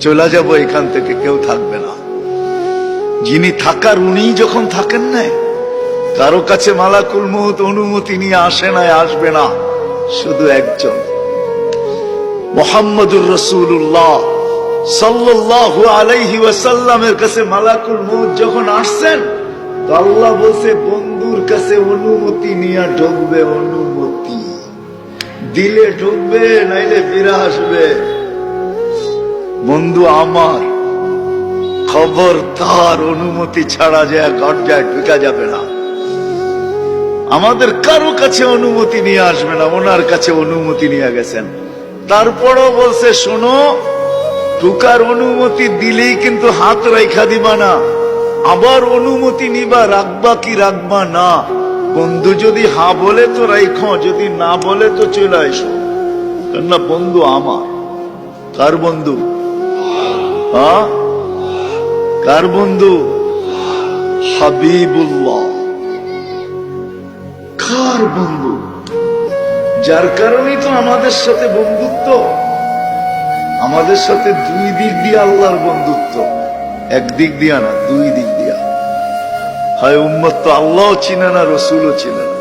চলে যাব এখান থেকে, কেউ থাকবে না। যিনি থাকার উনি যখন থাকেন না, কারো কাছে মালাকুল মউত অনুমতি নিয়ে আসে না, আসবে না। শুধু একজন মুহাম্মদুর রাসূলুল্লাহ সাল্লাল্লাহু আলাইহি ওয়াসাল্লামের কাছে মালাকুল মউত যখন আসছেন, তো আল্লাহ বলছে বন্ধুর কাছে অনুমতি নিয়ে ঢুকবে, অনুমতি দিলে ঢুকবে, নাইলে ফিরে আসবে। বন্ধু আমার, খবর তার অনুমতি ছাড়া যায় দরজায় ঢুকা যাবে না। আমাদের কারো কাছে অনুমতি নিয়ে আসবে না, ওনার কাছে অনুমতি নিয়ে গেছেন। তারপরও বলছে শোনো, ঢুকার অনুমতি দিলেই কিন্তু হাত রাইখা দিবা না, আবার অনুমতি নিবা, রাখবা কি রাখবা না। বন্ধু যদি হা বলে তো রাইখো, যদি না বলে তো চলে আসো। কেননা বন্ধু আমার। কার বন্ধু? হ্যাঁ, কার বন্ধু? হাবিবুল্লাহ। কার বন্ধু? যার কারণেই তো আমাদের সাথে বন্ধুত্ব। আমাদের সাথে দুই দিক দিয়ে আল্লাহর বন্ধুত্ব, একদিক দিয়া না, দুই দিক দিয়া। হয় উম্মত তো আল্লাহও চিনে না, রসুলও চিনে না।